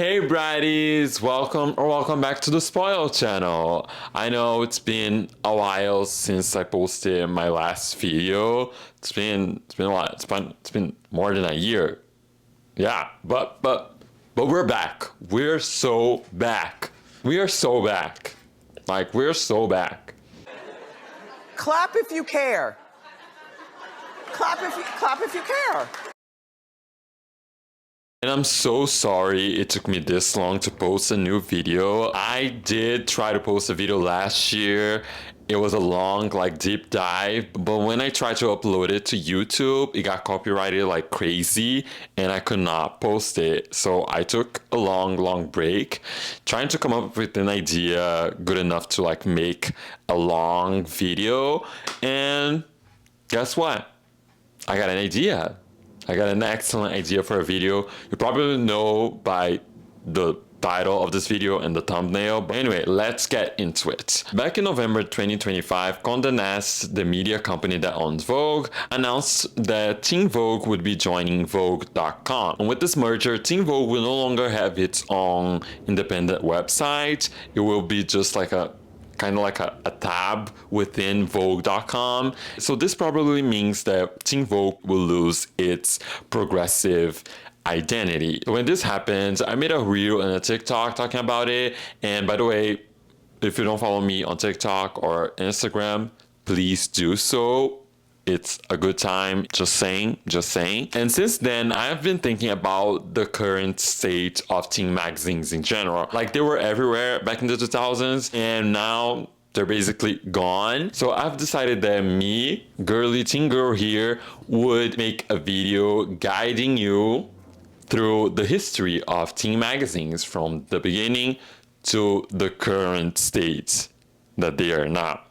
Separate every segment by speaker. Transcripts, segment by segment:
Speaker 1: Hey Braddies, welcome back to the Spoil channel. I know it's been a while since I posted my last video. It's been a lot. It's been more than a year. Yeah, but we're back. We're so back. We are so back. Like, we're so back.
Speaker 2: Clap if you care. Clap if you care.
Speaker 1: And I'm so sorry it took me this long to post a new video. I did try to post a video last year. It was a long, deep dive, but when I tried to upload it to YouTube, it got copyrighted like crazy and I could not post it. So I took a long break, trying to come up with an idea good enough to make a long video. And guess what? I got an idea. I got an excellent idea for a video. You probably know by the title of this video and the thumbnail. But anyway, let's get into it. Back in November 2025, Condé Nast, the media company that owns Vogue, announced that Teen Vogue would be joining Vogue.com. And with this merger, Teen Vogue will no longer have its own independent website. It will be just kind of like a tab within Vogue.com. So this probably means that Teen Vogue will lose its progressive identity. When this happens, I made a reel and a TikTok talking about it. And by the way, if you don't follow me on TikTok or Instagram, please do so. It's a good time, just saying. And since then, I've been thinking about the current state of teen magazines in general. They were everywhere back in the 2000s, and now they're basically gone. So I've decided that me, Girly, teen girl here, would make a video guiding you through the history of teen magazines from the beginning to the current state that they are now.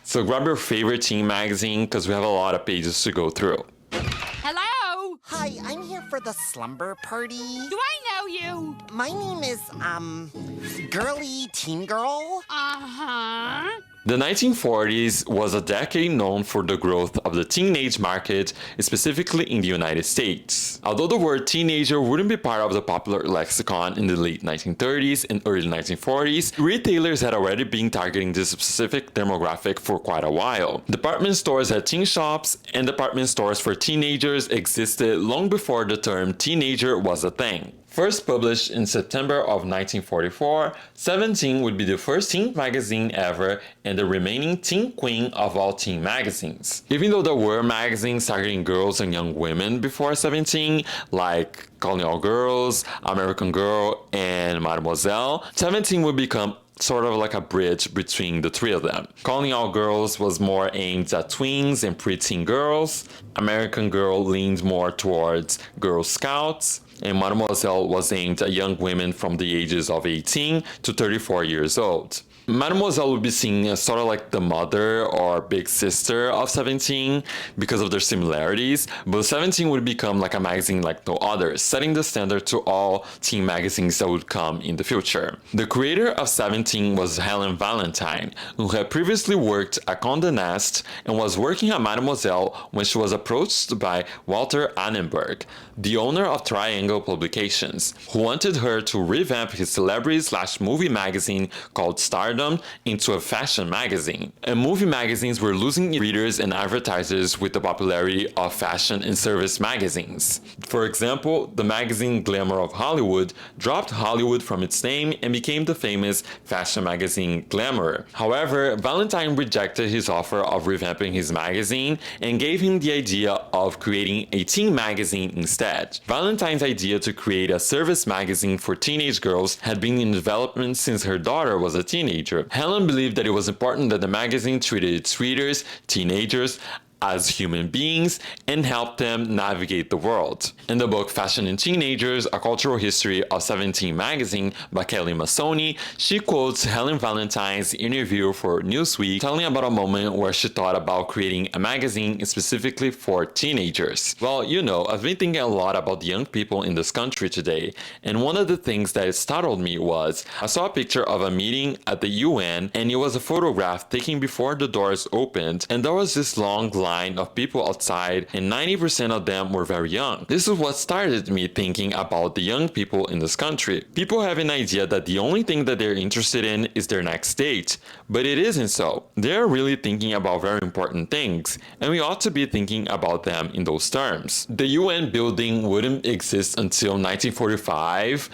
Speaker 1: So grab your favorite teen magazine because we have a lot of pages to go through.
Speaker 3: Hello?
Speaker 4: Hi, I'm here for the slumber party.
Speaker 3: Do I know you?
Speaker 4: My name is, Girly Teen Girl.
Speaker 3: Uh-huh.
Speaker 1: The 1940s was a decade known for the growth of the teenage market, specifically in the United States. Although the word teenager wouldn't be part of the popular lexicon in the late 1930s and early 1940s, retailers had already been targeting this specific demographic for quite a while. Department stores had teen shops, and department stores for teenagers existed long before the term teenager was a thing. First published in September of 1944, 17 would be the first teen magazine ever and the remaining teen queen of all teen magazines. Even though there were magazines targeting girls and young women before 17, like Calling All Girls, American Girl, and Mademoiselle, 17 would become sort of like a bridge between the three of them. Calling All Girls was more aimed at tweens and preteen girls. American Girl leaned more towards Girl Scouts. And Mademoiselle was aimed at young women from the ages of 18 to 34 years old. Mademoiselle would be seen as sort of like the mother or big sister of 17 because of their similarities, but 17 would become like a magazine like no other, setting the standard to all teen magazines that would come in the future. The creator of 17 was Helen Valentine, who had previously worked at Condé Nast and was working at Mademoiselle when she was approached by Walter Annenberg, the owner of Triangle Publications, who wanted her to revamp his celebrity/movie magazine called Stardom into a fashion magazine. And movie magazines were losing readers and advertisers with the popularity of fashion and service magazines. For example, the magazine Glamour of Hollywood dropped Hollywood from its name and became the famous fashion magazine Glamour. However, Valentine rejected his offer of revamping his magazine and gave him the idea of creating a teen magazine instead. Valentine's idea to create a service magazine for teenage girls had been in development since her daughter was a teenager. Helen believed that it was important that the magazine treated its readers, teenagers, as human beings and help them navigate the world. In the book Fashion in Teenagers, A Cultural History of 17 magazine by Kelley Massoni, she quotes Helen Valentine's interview for Newsweek, telling about a moment where she thought about creating a magazine specifically for teenagers. Well, I've been thinking a lot about the young people in this country today, and one of the things that startled me was I saw a picture of a meeting at the UN, and it was a photograph taken before the doors opened, and there was this long line line of people outside, and 90% of them were very young. This is what started me thinking about the young people in this country. People have an idea that the only thing that they're interested in is their next date, but it isn't so. They're really thinking about very important things, and we ought to be thinking about them in those terms. The UN building wouldn't exist until 1945,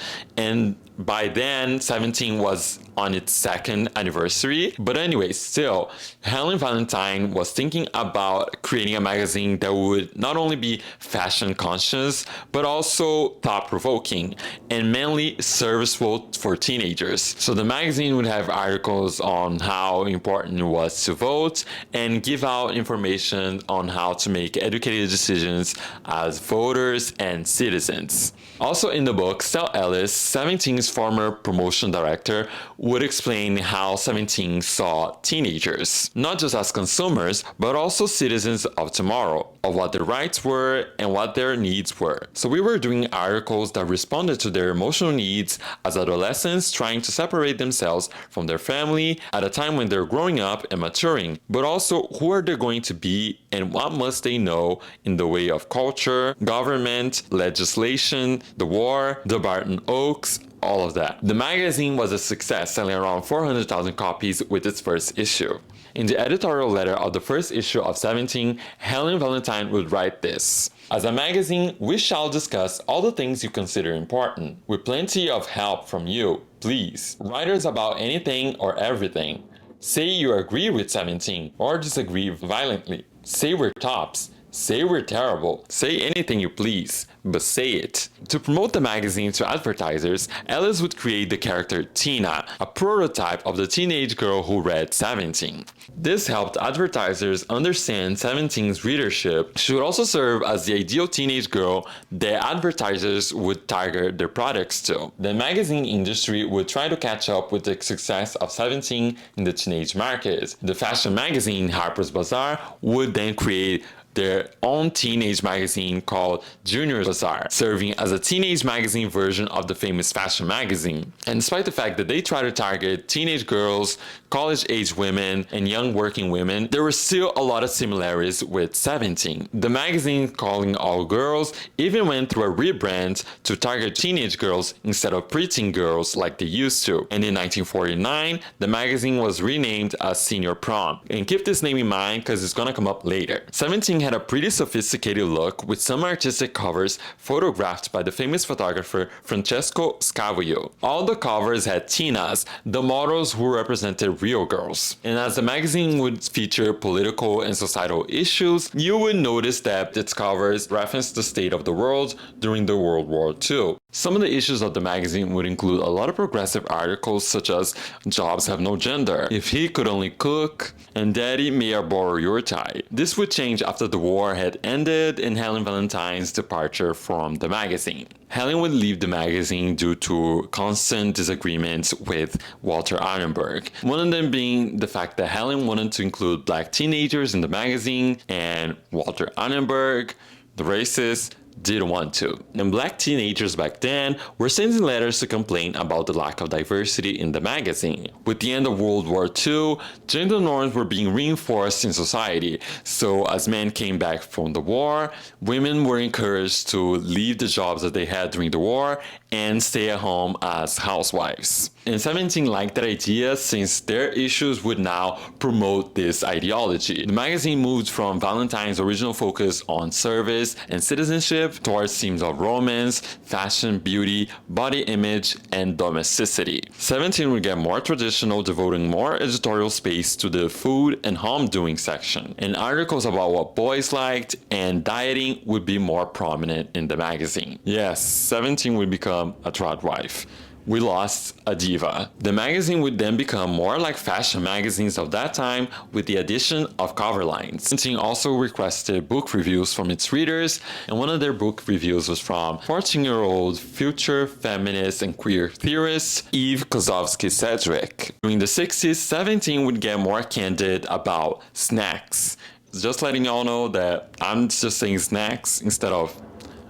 Speaker 1: and by then 17 was on its second anniversary. But anyway, still, Helen Valentine was thinking about creating a magazine that would not only be fashion conscious, but also thought-provoking and mainly serviceable for teenagers. So the magazine would have articles on how important it was to vote and give out information on how to make educated decisions as voters and citizens. Also in the book, Stell Ellis, 17's former promotion director, would explain how 17 saw teenagers, not just as consumers, but also citizens of tomorrow, of what their rights were and what their needs were. So we were doing articles that responded to their emotional needs as adolescents trying to separate themselves from their family at a time when they're growing up and maturing, but also who are they going to be and what must they know in the way of culture, government, legislation, the war, the Barton Oaks, all of that. The magazine was a success, selling around 400,000 copies with its first issue. In the editorial letter of the first issue of 17, Helen Valentine would write this: "As a magazine, we shall discuss all the things you consider important, with plenty of help from you, please. Writers about anything or everything. Say you agree with 17 or disagree violently. Say we're tops. Say we're terrible. Say anything you please, but say it." To promote the magazine to advertisers, Ellis would create the character Teena, a prototype of the teenage girl who read 17. This helped advertisers understand 17's readership should also serve as the ideal teenage girl that advertisers would target their products to. The magazine industry would try to catch up with the success of 17 in the teenage market. The fashion magazine Harper's Bazaar would then create their own teenage magazine called Junior Bazaar, serving as a teenage magazine version of the famous fashion magazine. And despite the fact that they try to target teenage girls, college-age women, and young working women, there were still a lot of similarities with 17. The magazine, calling all girls, even went through a rebrand to target teenage girls instead of preteen girls like they used to. And in 1949, the magazine was renamed as Senior Prom. And keep this name in mind because it's gonna come up later. 17 had a pretty sophisticated look with some artistic covers photographed by the famous photographer Francesco Scavolio. All the covers had Teenas, the models who represented real girls. And as the magazine would feature political and societal issues, you would notice that its covers referenced the state of the world during the World War II. Some of the issues of the magazine would include a lot of progressive articles such as "Jobs have no gender," "If he could only cook," and "Daddy, may I borrow your tie?" This would change after the war had ended and Helen Valentine's departure from the magazine. Helen would leave the magazine due to constant disagreements with Walter Annenberg. One of them being the fact that Helen wanted to include black teenagers in the magazine, and Walter Annenberg, the racist, didn't want to. And black teenagers back then were sending letters to complain about the lack of diversity in the magazine. With the end of World War II, gender norms were being reinforced in society, so as men came back from the war, women were encouraged to leave the jobs that they had during the war and stay at home as housewives. And 17 liked that idea since their issues would now promote this ideology. The magazine moved from Valentine's original focus on service and citizenship towards themes of romance, fashion, beauty, body image, and domesticity. 17 would get more traditional, devoting more editorial space to the food and home doing section. And articles about what boys liked and dieting would be more prominent in the magazine. Yes, 17 would become a trot wife. We lost a diva. The magazine would then become more like fashion magazines of that time with the addition of cover lines. 17 also requested book reviews from its readers, and one of their book reviews was from 14-year-old future feminist and queer theorist Eve Kozovsky-Sedgwick. During the 60s, 17 would get more candid about snacks. Just letting y'all know that I'm just saying snacks instead of,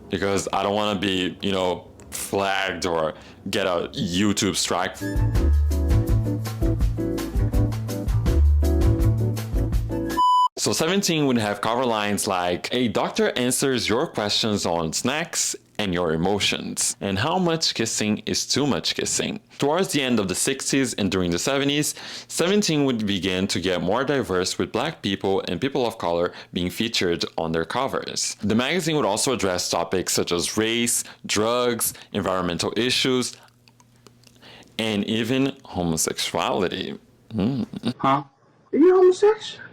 Speaker 1: because I don't want to be, flagged or get a YouTube strike. So So 17 would have cover lines like, a doctor answers your questions on snacks and your emotions, and how much kissing is too much kissing. Towards the end of the 60s and during the 70s, 17 would begin to get more diverse, with black people and people of color being featured on their covers. The magazine would also address topics such as race, drugs, environmental issues, and even homosexuality.
Speaker 5: Huh? Are you homosexual?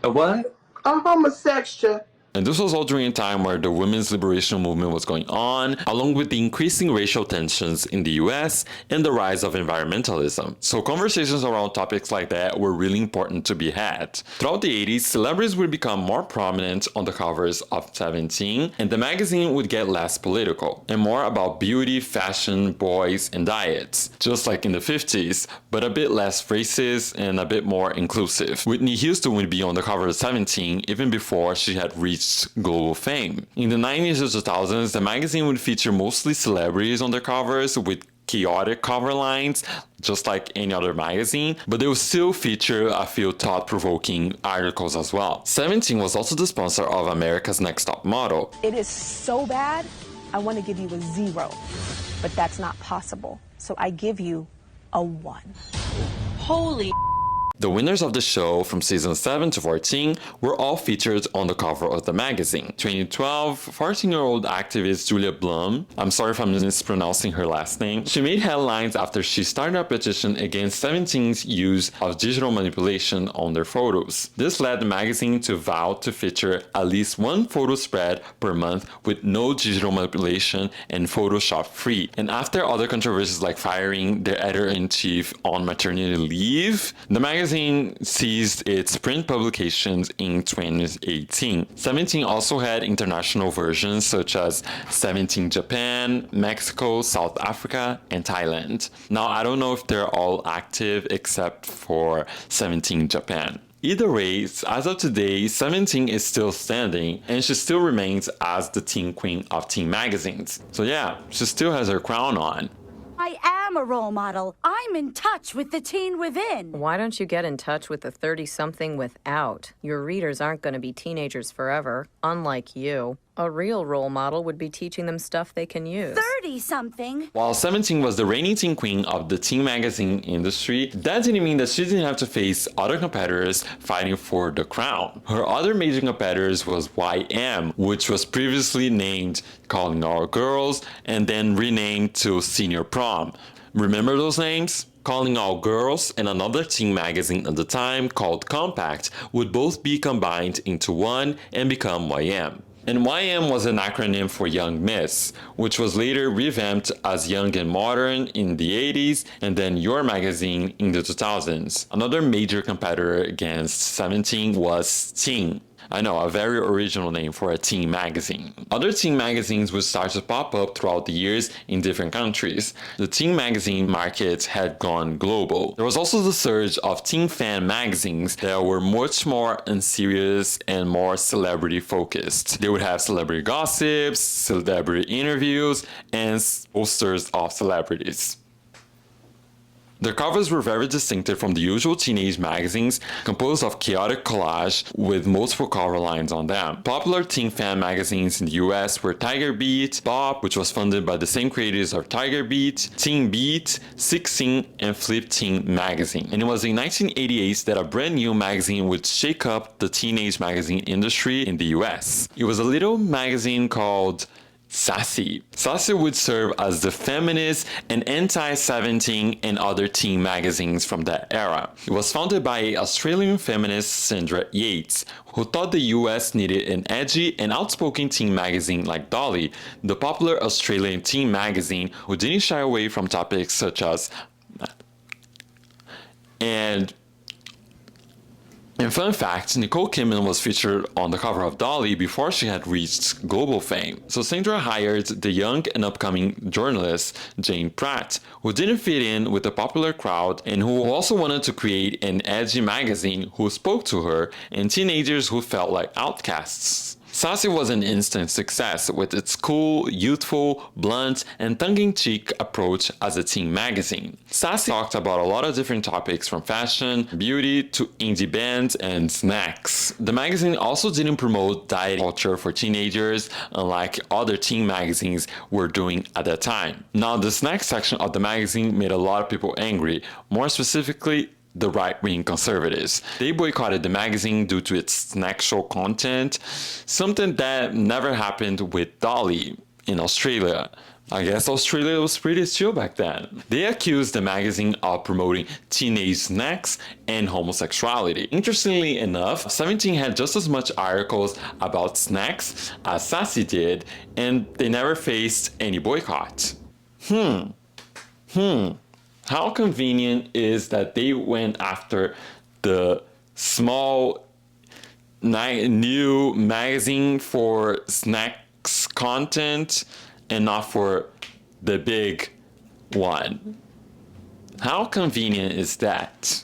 Speaker 5: A what? A homosexual.
Speaker 1: And this was all during a time where the women's liberation movement was going on, along with the increasing racial tensions in the US and the rise of environmentalism. So conversations around topics like that were really important to be had. Throughout the 80s, celebrities would become more prominent on the covers of 17, and the magazine would get less political and more about beauty, fashion, boys, and diets. Just like in the 50s, but a bit less racist and a bit more inclusive. Whitney Houston would be on the cover of 17 even before she had reached global fame. In the 90s and 2000s, the magazine would feature mostly celebrities on their covers with chaotic cover lines, just like any other magazine, but they would still feature a few thought-provoking articles as well. 17 was also the sponsor of America's Next Top Model.
Speaker 6: It is so bad, I want to give you a 0, but that's not possible. So I give you a 1. Holy.
Speaker 1: The winners of the show from season 7 to 14 were all featured on the cover of the magazine. 2012, 14-year-old activist Julia Blum, I'm sorry if I'm mispronouncing her last name, she made headlines after she started a petition against 17's use of digital manipulation on their photos. This led the magazine to vow to feature at least one photo spread per month with no digital manipulation and Photoshop free. And after other controversies like firing their editor-in-chief on maternity leave, the magazine ceased its print publications in 2018. 17 also had international versions such as 17 Japan, Mexico, South Africa, and Thailand. Now, I don't know if they're all active except for 17 Japan. Either way, as of today, 17 is still standing, and she still remains as the teen queen of teen magazines. So yeah, she still has her crown on.
Speaker 7: I am a role model. I'm in touch with the teen within.
Speaker 8: Why don't you get in touch with the 30-something without? Your readers aren't going to be teenagers forever, unlike you. A real role model would be teaching them stuff they can use.
Speaker 7: 30-something?
Speaker 1: While 17 was the reigning teen queen of the teen magazine industry, that didn't mean that she didn't have to face other competitors fighting for the crown. Her other major competitors was YM, which was previously named Calling All Girls and then renamed to Senior Prom. Remember those names? Calling All Girls and another teen magazine at the time called Compact would both be combined into one and become YM. And YM was an acronym for Young Miss, which was later revamped as Young and Modern in the 80s and then Your Magazine in the 2000s. Another major competitor against 17 was Teen. I know, a very original name for a teen magazine. Other teen magazines would start to pop up throughout the years in different countries. The teen magazine market had gone global. There was also the surge of teen fan magazines that were much more unserious and more celebrity focused. They would have celebrity gossips, celebrity interviews, and posters of celebrities. Their covers were very distinctive from the usual teenage magazines, composed of chaotic collage with multiple cover lines on them. Popular teen fan magazines in the US were Tiger Beat, Bop, which was funded by the same creators of Tiger Beat, Teen Beat, 16, and Flip Teen magazine. And it was in 1988 that a brand new magazine would shake up the teenage magazine industry in the US. It was a little magazine called Sassy. Sassy would serve as the feminist and anti-17 and other teen magazines from that era. It was founded by Australian feminist Sandra Yates, who thought the US needed an edgy and outspoken teen magazine like Dolly, the popular Australian teen magazine who didn't shy away from topics such as And fun fact, Nicole Kidman was featured on the cover of Dolly before she had reached global fame. So Sandra hired the young and upcoming journalist Jane Pratt, who didn't fit in with the popular crowd and who also wanted to create an edgy magazine who spoke to her and teenagers who felt like outcasts. Sassy was an instant success with its cool, youthful, blunt, and tongue-in-cheek approach as a teen magazine. Sassy talked about a lot of different topics from fashion, beauty, to indie bands and snacks. The magazine also didn't promote diet culture for teenagers, unlike other teen magazines were doing at that time. Now, the snack section of the magazine made a lot of people angry, more specifically, the right-wing conservatives. They boycotted the magazine due to its snack show content, something that never happened with Dolly in Australia. I guess Australia was pretty chill back then. They accused the magazine of promoting teenage snacks and homosexuality. Interestingly enough, 17 had just as much articles about snacks as Sassy did, and they never faced any boycott. How convenient is that they went after the small new magazine for snacks content and not for the big one? How convenient is that?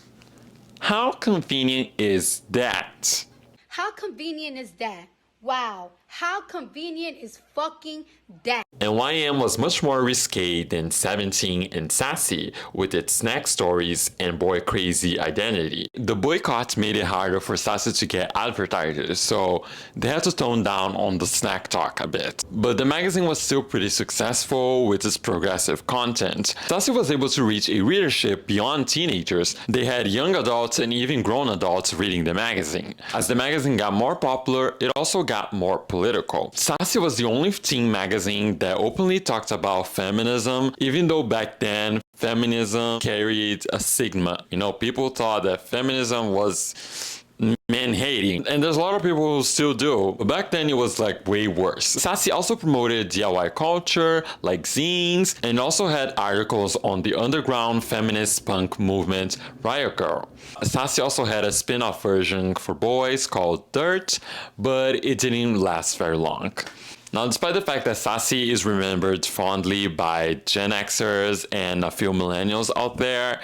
Speaker 1: How convenient is that?
Speaker 9: How convenient is that? Wow, how convenient is fucking that?
Speaker 1: And YM was much more risque than 17 and Sassy with its snack stories and boy crazy identity. The boycott made it harder for Sassy to get advertisers, so they had to tone down on the snack talk a bit. But the magazine was still pretty successful with its progressive content. Sassy was able to reach a readership beyond teenagers. They had young adults and even grown adults reading the magazine. As the magazine got more popular, it also got more political. Sassy was the only teen magazine that openly talked about feminism, even though back then feminism carried a stigma. You know, people thought that feminism was man-hating, and there's a lot of people who still do, but back then it was like way worse. Sassy also promoted DIY culture, like zines, and also had articles on the underground feminist punk movement Riot Girl. Sassy also had a spin-off version for boys called Dirt, but it didn't last very long. Now, despite the fact that Sassy is remembered fondly by Gen Xers and a few millennials out there,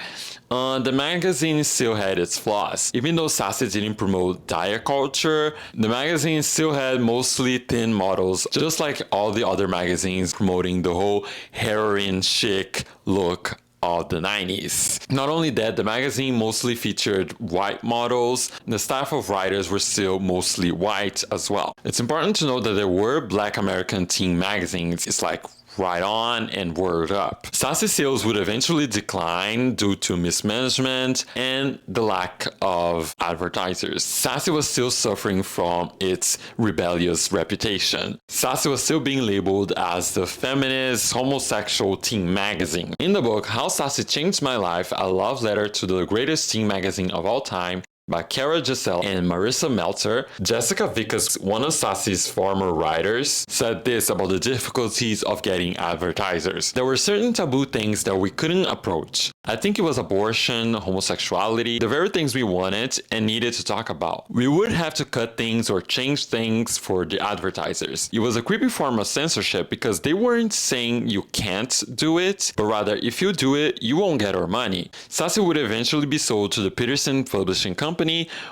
Speaker 1: the magazine still had its flaws. Even though Sassy didn't promote diet culture, the magazine still had mostly thin models, just like all the other magazines promoting the whole heroin chic look of the 90s. Not only that, the magazine mostly featured white models. The staff of writers were still mostly white as well. It's important to note that there were Black American teen magazines. It's like Right On and Word Up. Sassy sales would eventually decline due to mismanagement and the lack of advertisers. Sassy was still suffering from its rebellious reputation. Sassy was still being labeled as the feminist, homosexual teen magazine. In the book, How Sassy Changed My Life, a love letter to the greatest teen magazine of all time, by Jesella and Marisa Meltzer, Jessica Vickers, one of Sassy's former writers, said this about the difficulties of getting advertisers. There were certain taboo things that we couldn't approach. I think it was abortion, homosexuality, the very things we wanted and needed to talk about. We would have to cut things or change things for the advertisers. It was a creepy form of censorship because they weren't saying you can't do it, but rather if you do it, you won't get our money. Sassy would eventually be sold to the Peterson Publishing Company,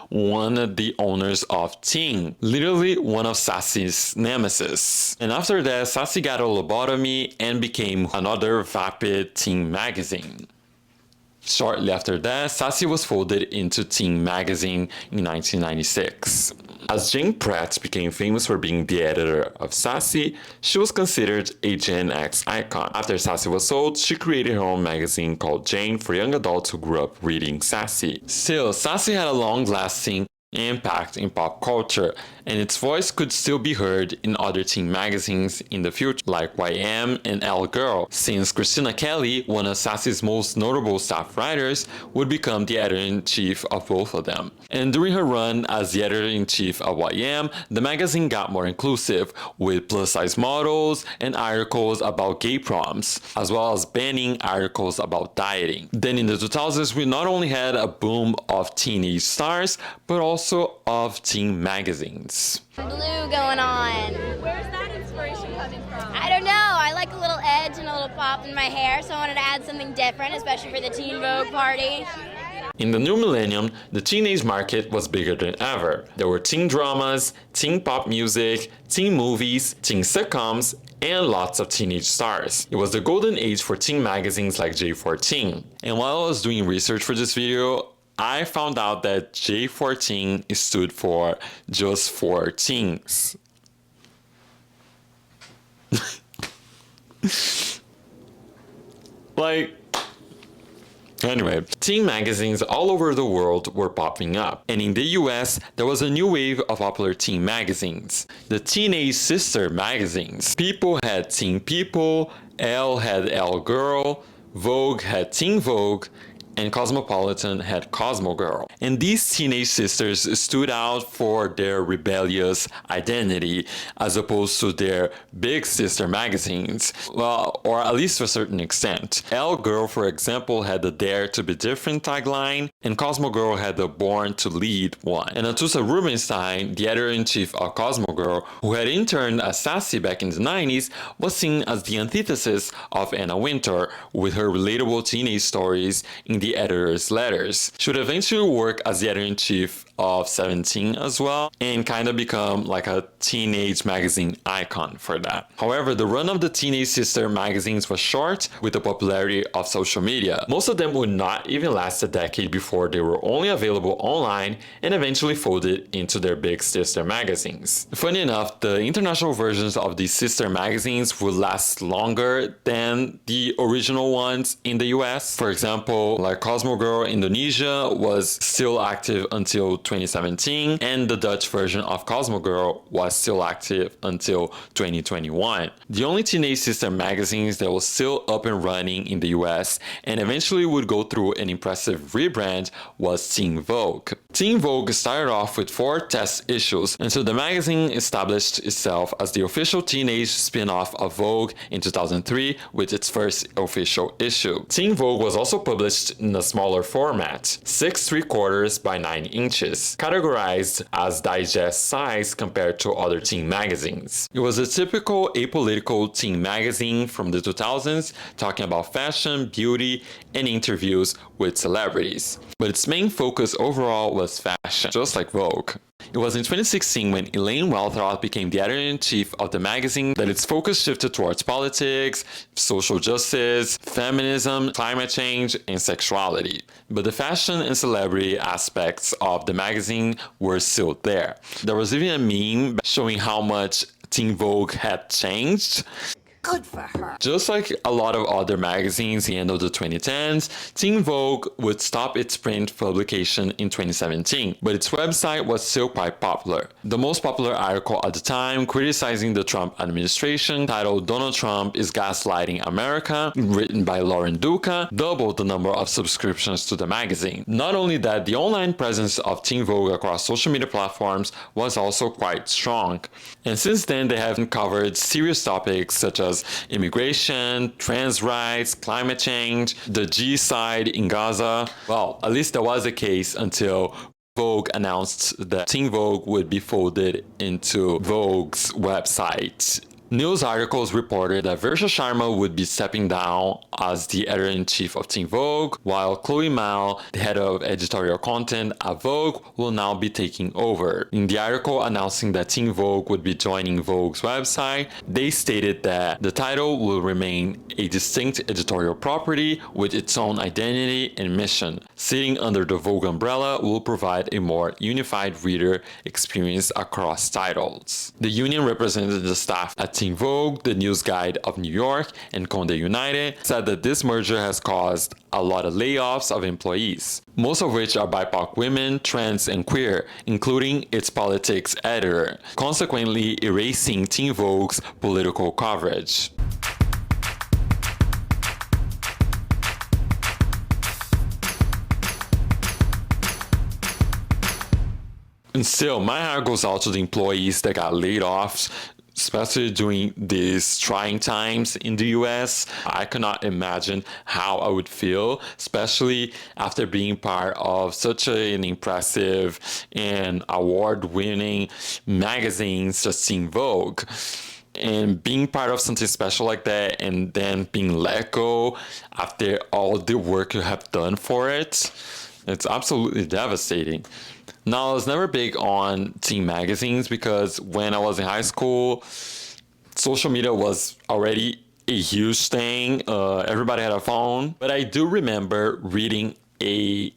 Speaker 1: one of the owners of Teen, literally one of Sassy's nemesis. And after that, Sassy got a lobotomy and became another vapid teen magazine. Shortly after that, Sassy was folded into Teen magazine in 1996. As Jane Pratt became famous for being the editor of Sassy, she was considered a Gen X icon. After Sassy was sold, she created her own magazine called Jane for young adults who grew up reading Sassy. Still, Sassy had a long-lasting impact in pop culture, and its voice could still be heard in other teen magazines in the future, like YM and Elle Girl, since Christina Kelley, one of Sassy's most notable staff writers, would become the editor-in-chief of both of them. And during her run as the editor-in-chief of YM, the magazine got more inclusive, with plus-size models and articles about gay proms, as well as banning articles about dieting. Then in the 2000s, we not only had a boom of teenage stars, but also of teen magazines.
Speaker 9: Blue going on.
Speaker 3: Where's that inspiration coming from?
Speaker 9: I don't know. I like a little edge and a little pop in my hair, so I wanted to add something different, especially for the Teen Vogue party.
Speaker 1: In the new millennium, the teenage market was bigger than ever. There were teen dramas, teen pop music, teen movies, teen sitcoms, and lots of teenage stars. It was the golden age for teen magazines like J14. And while I was doing research for this video, I found out that J14 stood for just for teens. Anyway, teen magazines all over the world were popping up, and in the US, there was a new wave of popular teen magazines, the teenage sister magazines. People had Teen People, Elle had Elle Girl, Vogue had Teen Vogue, and Cosmopolitan had Cosmo Girl. And these teenage sisters stood out for their rebellious identity as opposed to their big sister magazines. Well, or at least to a certain extent. Elle Girl, for example, had the Dare to be Different tagline, and Cosmo Girl had the Born to Lead one. And Atusa Rubinstein, the editor-in-chief of Cosmo Girl, who had interned as Sassy back in the 90s, was seen as the antithesis of Anna Wintour, with her relatable teenage stories in the editor's letters. She would eventually work as the editor-in-chief of 17 as well, and kind of become like a teenage magazine icon for that. However, the run of the teenage sister magazines was short with the popularity of social media. Most of them would not even last a decade before they were only available online and eventually folded into their big sister magazines. Funny enough, the international versions of these sister magazines would last longer than the original ones in the US. For example, like Cosmo Girl Indonesia was still active until 2017, and the Dutch version of Cosmo Girl was still active until 2021. The only teenage sister magazines that was still up and running in the US and eventually would go through an impressive rebrand was Teen Vogue. Teen Vogue started off with 4 test issues until the magazine established itself as the official teenage spin-off of Vogue in 2003 with its first official issue. Teen Vogue was also published in a smaller format, 6 3/4 by 9 inches, categorized as digest size compared to other teen magazines. It was a typical apolitical teen magazine from the 2000s, talking about fashion, beauty, and interviews with celebrities. But its main focus overall was fashion, just like Vogue. It was in 2016 when Elaine Welteroth became the editor-in-chief of the magazine that its focus shifted towards politics, social justice, feminism, climate change, and sexuality. But the fashion and celebrity aspects of the magazine were still there. There was even a meme showing how much Teen Vogue had changed.
Speaker 2: Good for her.
Speaker 1: Just like a lot of other magazines in the end of the 2010s, Teen Vogue would stop its print publication in 2017, but its website was still quite popular. The most popular article at the time, criticizing the Trump administration, titled "Donald Trump is Gaslighting America," written by Lauren Duca, doubled the number of subscriptions to the magazine. Not only that, the online presence of Teen Vogue across social media platforms was also quite strong. And since then, they have covered serious topics such as immigration, trans rights, climate change, the G-side in Gaza. Well, at least that was the case until Vogue announced that Teen Vogue would be folded into Vogue's website. News articles reported that Versha Sharma would be stepping down as the editor-in-chief of Teen Vogue, while Chloe Mal, the head of editorial content at Vogue, will now be taking over. In the article announcing that Teen Vogue would be joining Vogue's website, they stated that the title will remain a distinct editorial property with its own identity and mission. Sitting under the Vogue umbrella will provide a more unified reader experience across titles. The union represented the staff at Teen Vogue, the News Guide of New York, and Conde United said that this merger has caused a lot of layoffs of employees, most of which are BIPOC women, trans, and queer, including its politics editor, consequently erasing Teen Vogue's political coverage. And still, my heart goes out to the employees that got laid off, especially during these trying times in the US. I cannot imagine how I would feel, especially after being part of such an impressive and award-winning magazine such as Teen Vogue. And being part of something special like that and then being let go after all the work you have done for it, It's absolutely devastating. Now, I was never big on teen magazines because when I was in high school, social media was already a huge thing. Everybody had a phone. But I do remember reading a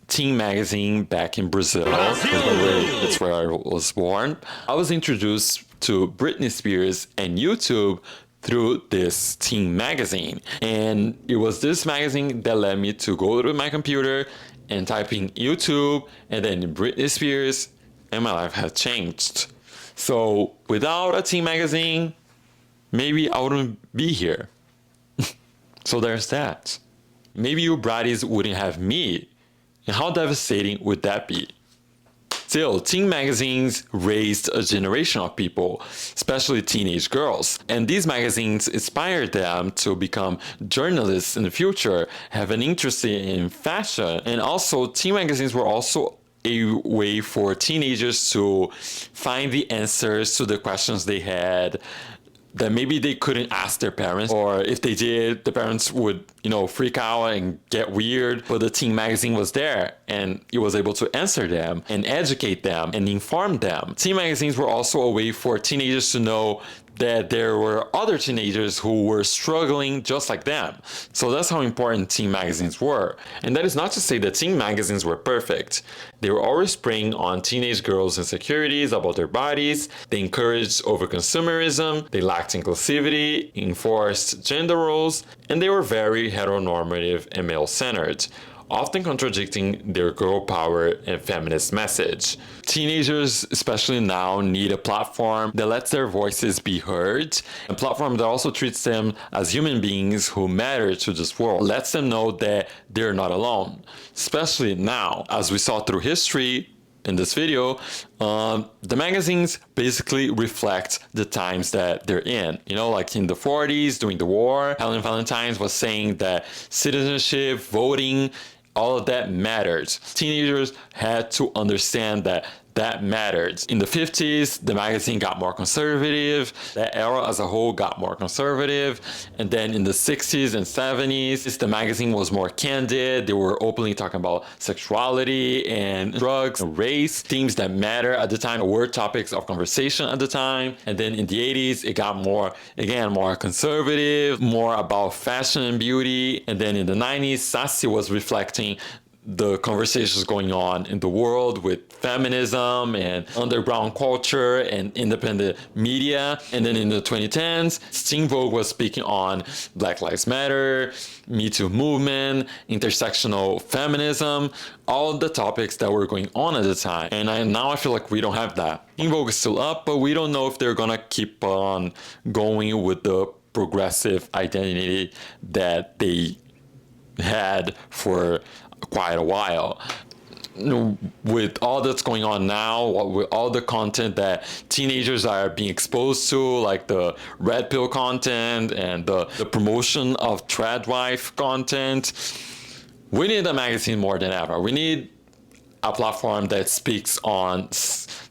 Speaker 1: teen magazine back in Brazil. That's where I was born. I was introduced to Britney Spears and YouTube through this teen magazine. And it was this magazine that led me to go to my computer and type in YouTube and then Britney Spears, and my life had changed. So without a teen magazine, maybe I wouldn't be here. So there's that. Maybe you Bratties wouldn't have me. And how devastating would that be? Still, teen magazines raised a generation of people, especially teenage girls. And these magazines inspired them to become journalists in the future, have an interest in fashion. And also, teen magazines were also a way for teenagers to find the answers to the questions they had that maybe they couldn't ask their parents, or if they did, the parents would, freak out and get weird. But the teen magazine was there and it was able to answer them and educate them and inform them. Teen magazines were also a way for teenagers to know that there were other teenagers who were struggling just like them. So that's how important teen magazines were. And that is not to say that teen magazines were perfect. They were always preying on teenage girls' insecurities about their bodies. They encouraged overconsumerism. They lacked inclusivity, enforced gender roles, and they were very heteronormative and male-centered, often contradicting their girl power and feminist message. Teenagers, especially now, need a platform that lets their voices be heard, a platform that also treats them as human beings who matter to this world, lets them know that they're not alone. Especially now, as we saw through history in this video, the magazines basically reflect the times that they're in. Like in the 40s, during the war, Helen Valentine was saying that citizenship, voting, all of that mattered. Teenagers had to understand that mattered. In the 50s, the magazine got more conservative. That era as a whole got more conservative. And then in the 60s and 70s, the magazine was more candid. They were openly talking about sexuality and drugs and race. Themes that matter at the time were topics of conversation at the time. And then in the 80s, it got more conservative, more about fashion and beauty. And then in the 90s, Sassy was reflecting the conversations going on in the world with feminism and underground culture and independent media. And then in the 2010s, Teen Vogue was speaking on Black Lives Matter, Me Too movement, intersectional feminism, all the topics that were going on at the time. And now I feel like we don't have that. Teen Vogue is still up, but we don't know if they're gonna keep on going with the progressive identity that they had for quite a while. With all that's going on now, with all the content that teenagers are being exposed to, like the red pill content and the promotion of tradwife content, we need a magazine more than ever. We need a platform that speaks on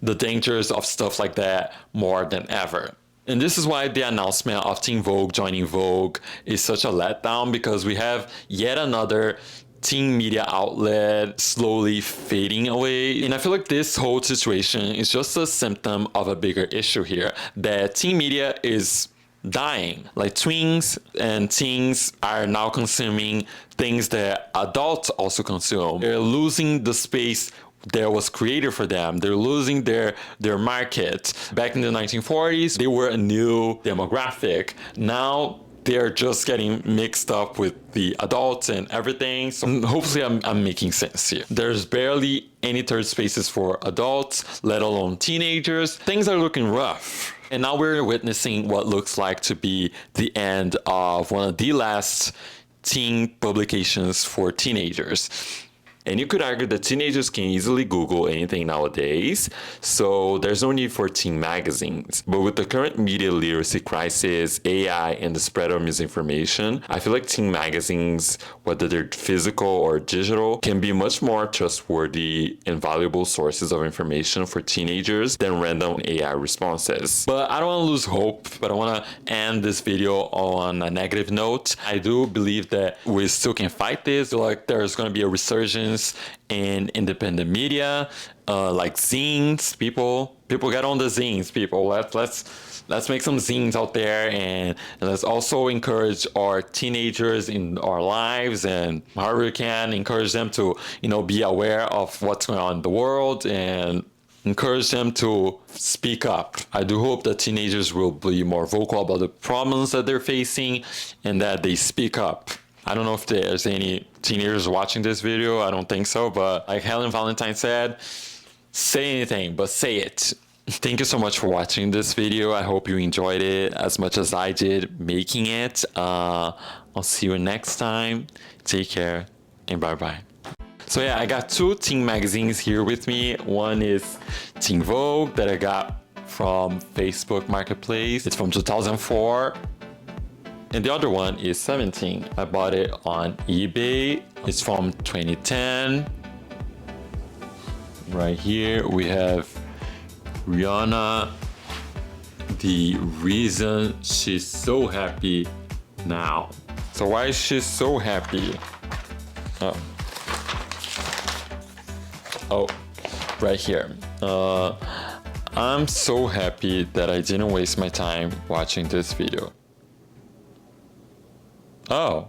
Speaker 1: the dangers of stuff like that more than ever. And this is why the announcement of Teen Vogue joining Vogue is such a letdown, because we have yet another teen media outlet slowly fading away. And I feel like this whole situation is just a symptom of a bigger issue here, that teen media is dying. Like tweens and teens are now consuming things that adults also consume. They're losing the space that was created for them. They're losing their market. Back in the 1940s, they were a new demographic. Now they're just getting mixed up with the adults and everything. So hopefully I'm making sense here. There's barely any third spaces for adults, let alone teenagers. Things are looking rough. And now we're witnessing what looks like to be the end of one of the last teen publications for teenagers. And you could argue that teenagers can easily Google anything nowadays, so there's no need for teen magazines. But with the current media literacy crisis, AI, and the spread of misinformation, I feel like teen magazines, whether they're physical or digital, can be much more trustworthy and valuable sources of information for teenagers than random AI responses. But I don't want to lose hope, but I want to end this video on a negative note. I do believe that we still can fight this. Like, there's going to be a resurgence magazines and independent media, like zines. People get on the zines. People, let's make some zines out there, and let's also encourage our teenagers in our lives, and however we can encourage them to, be aware of what's going on in the world and encourage them to speak up. I do hope that teenagers will be more vocal about the problems that they're facing and that they speak up. I don't know if there's any teenagers watching this video. I don't think so, but like Helen Valentine said, say anything, but say it. Thank you so much for watching this video. I hope you enjoyed it as much as I did making it. I'll see you next time. Take care and bye-bye. So yeah, I got 2 teen magazines here with me. One is Teen Vogue that I got from Facebook Marketplace. It's from 2004. And the other one is 17. I bought it on eBay. It's from 2010. Right here we have Rihanna, the reason she's so happy now. So why is she so happy? Oh, right here. I'm so happy that I didn't waste my time watching this video. Oh.